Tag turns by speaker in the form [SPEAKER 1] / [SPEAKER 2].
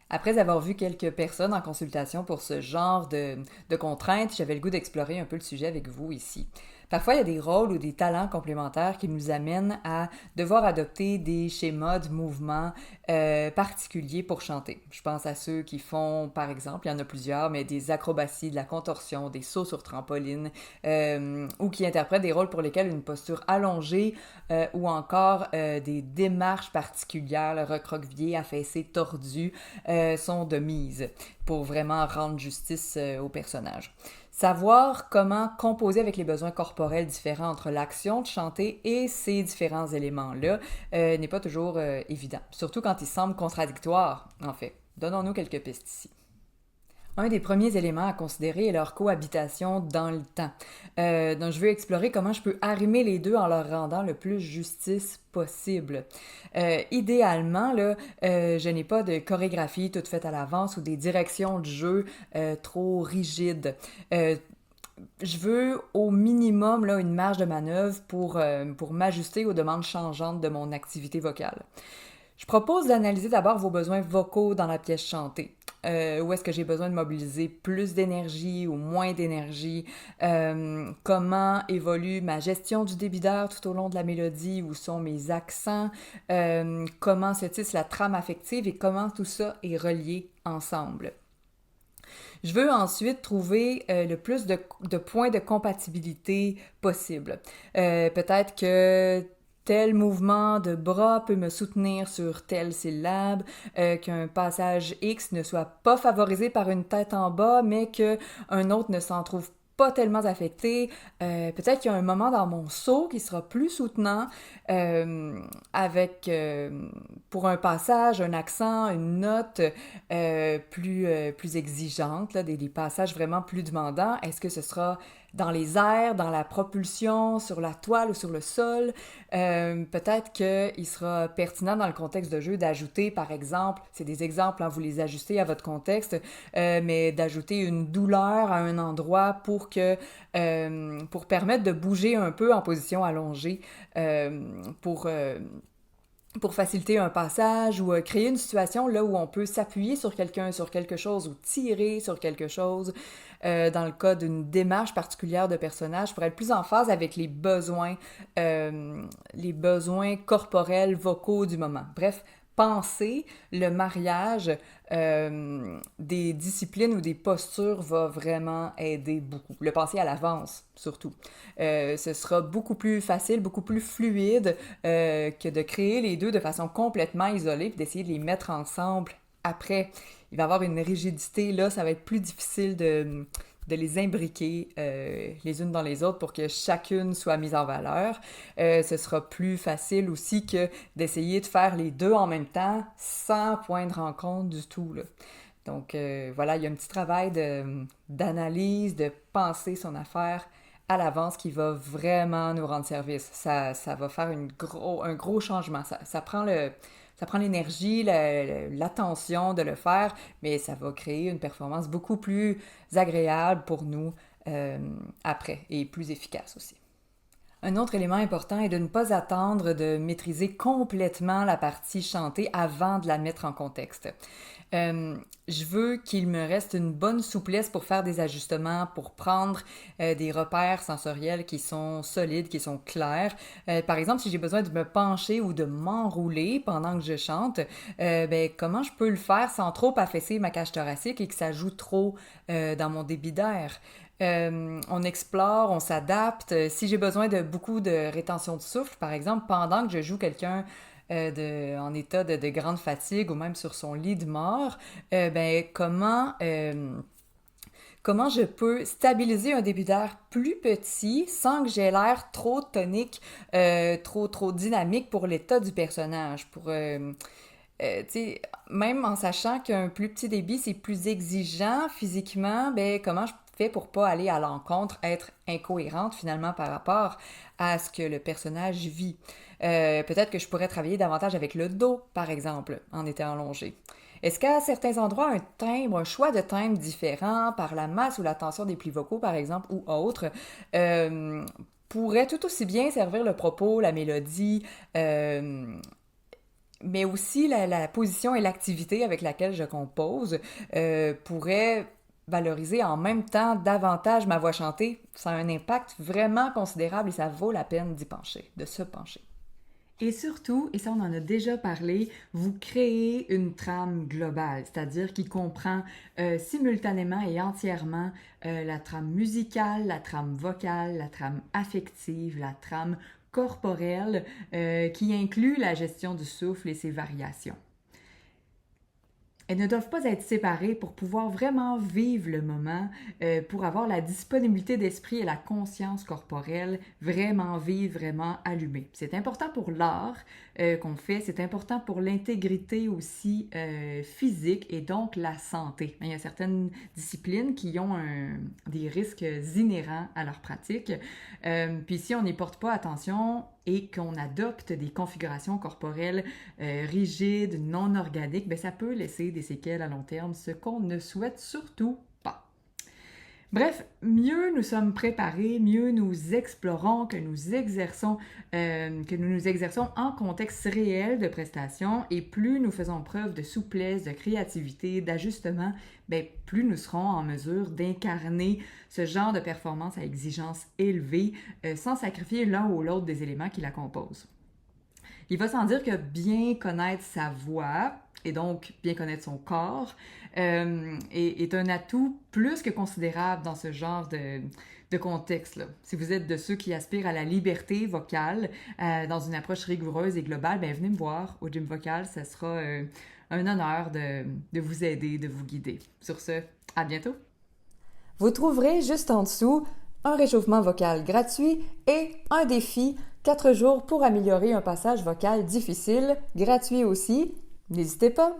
[SPEAKER 1] Après avoir vu quelques personnes en consultation pour ce genre de contraintes, j'avais le goût d'explorer un peu le sujet avec vous ici. Parfois, il y a des rôles ou des talents complémentaires qui nous amènent à devoir adopter des schémas de mouvement particuliers pour chanter. Je pense à ceux qui font, par exemple, il y en a plusieurs, mais des acrobaties, de la contorsion, des sauts sur trampoline, ou qui interprètent des rôles pour lesquels une posture allongée ou encore des démarches particulières, le recroquevillé, affaissé, tordu, sont de mise pour vraiment rendre justice au personnage. Savoir comment composer avec les besoins corporels différents entre l'action de chanter et ces différents éléments-là n'est pas toujours évident, surtout quand ils semblent contradictoires, en fait. Donnons-nous quelques pistes ici. Un des premiers éléments à considérer est leur cohabitation dans le temps. Donc, je veux explorer comment je peux arrimer les deux en leur rendant le plus justice possible. Idéalement, là, je n'ai pas de chorégraphie toute faite à l'avance ou des directions de jeu trop rigides. Je veux au minimum là, une marge de manœuvre pour m'ajuster aux demandes changeantes de mon activité vocale. Je propose d'analyser d'abord vos besoins vocaux dans la pièce chantée. Où est-ce que j'ai besoin de mobiliser plus d'énergie ou moins d'énergie? Comment évolue ma gestion du débit-d'air tout au long de la mélodie? Où sont mes accents? Comment se tisse la trame affective et comment tout ça est relié ensemble? Je veux ensuite trouver le plus de points de compatibilité possible. Peut-être que tel mouvement de bras peut me soutenir sur telle syllabe, qu'un passage X ne soit pas favorisé par une tête en bas, mais qu'un autre ne s'en trouve pas tellement affecté. Peut-être qu'il y a un moment dans mon saut qui sera plus soutenant avec, pour un passage, un accent, une note plus exigeante, là, des passages vraiment plus demandants. Est-ce que ce sera dans les airs, dans la propulsion, sur la toile ou sur le sol? Peut-être qu'il sera pertinent dans le contexte de jeu d'ajouter, par exemple, c'est des exemples, hein, vous les ajustez à votre contexte, mais d'ajouter une douleur à un endroit pour permettre de bouger un peu en position allongée, pour faciliter un passage ou créer une situation là où on peut s'appuyer sur quelqu'un, sur quelque chose ou tirer sur quelque chose dans le cas d'une démarche particulière de personnage pour être plus en phase avec les besoins corporels, vocaux du moment. Bref, penser le mariage des disciplines ou des postures va vraiment aider beaucoup. Le penser à l'avance, surtout. Ce sera beaucoup plus facile, beaucoup plus fluide que de créer les deux de façon complètement isolée puis d'essayer de les mettre ensemble après. Il va y avoir une rigidité, là, ça va être plus difficile de les imbriquer les unes dans les autres pour que chacune soit mise en valeur. Ce sera plus facile aussi que d'essayer de faire les deux en même temps sans point de rencontre du tout, là. Donc voilà, il y a un petit travail d'analyse, de penser son affaire à l'avance qui va vraiment nous rendre service. Ça va faire un gros changement. Ça prend l'énergie, l'attention de le faire, mais ça va créer une performance beaucoup plus agréable pour nous euh, après et plus efficace aussi. Un autre élément important est de ne pas attendre de maîtriser complètement la partie chantée avant de la mettre en contexte. Je veux qu'il me reste une bonne souplesse pour faire des ajustements, pour prendre des repères sensoriels qui sont solides, qui sont clairs. Par exemple, si j'ai besoin de me pencher ou de m'enrouler pendant que je chante, ben, comment je peux le faire sans trop affaisser ma cage thoracique et que ça joue trop dans mon débit d'air? On explore, on s'adapte. Si j'ai besoin de beaucoup de rétention de souffle, par exemple, pendant que je joue quelqu'un en état de grande fatigue ou même sur son lit de mort, ben, comment je peux stabiliser un début d'air plus petit sans que j'ai l'air trop tonique, trop dynamique pour l'état du personnage, tu sais, même en sachant qu'un plus petit débit, c'est plus exigeant physiquement, ben comment je fais pour pas aller à l'encontre, être incohérente finalement par rapport à ce que le personnage vit. Peut-être que je pourrais travailler davantage avec le dos, par exemple, en étant allongé. Est-ce qu'à certains endroits, un timbre, un choix de timbre différent par la masse ou la tension des plis vocaux, par exemple, ou autre, euh, pourrait tout aussi bien servir le propos, la mélodie, mais aussi la position et l'activité avec laquelle je compose pourraient valoriser en même temps davantage ma voix chantée. Ça a un impact vraiment considérable et ça vaut la peine d'y pencher, de se pencher. Et surtout, et ça on en a déjà parlé, vous créez une trame globale, c'est-à-dire qui comprend simultanément et entièrement la trame musicale, la trame vocale, la trame affective, la trame corporelle, qui inclut la gestion du souffle et ses variations. Elles ne doivent pas être séparées pour pouvoir vraiment vivre le moment, pour avoir la disponibilité d'esprit et la conscience corporelle, vraiment vivre, vraiment allumée. C'est important pour l'art qu'on fait, c'est important pour l'intégrité aussi physique et donc la santé. Il y a certaines disciplines qui ont des risques inhérents à leur pratique. Puis si on n'y porte pas attention et qu'on adopte des configurations corporelles rigides, non organiques, bien, ça peut laisser des séquelles à long terme, ce qu'on ne souhaite surtout pas. Bref, mieux nous sommes préparés, mieux nous explorons, que nous nous exerçons en contexte réel de prestation et plus nous faisons preuve de souplesse, de créativité, d'ajustement, bien, plus nous serons en mesure d'incarner ce genre de performance à exigence élevée sans sacrifier l'un ou l'autre des éléments qui la composent. Il va sans dire que bien connaître sa voix et donc bien connaître son corps est un atout plus que considérable dans ce genre de contexte-là. Si vous êtes de ceux qui aspirent à la liberté vocale dans une approche rigoureuse et globale, bien, venez me voir au Gym Vocal, ça sera un honneur de vous aider, de vous guider. Sur ce, à bientôt! Vous trouverez juste en dessous un réchauffement vocal gratuit et un défi 4 jours pour améliorer un passage vocal difficile, gratuit aussi. N'hésitez pas!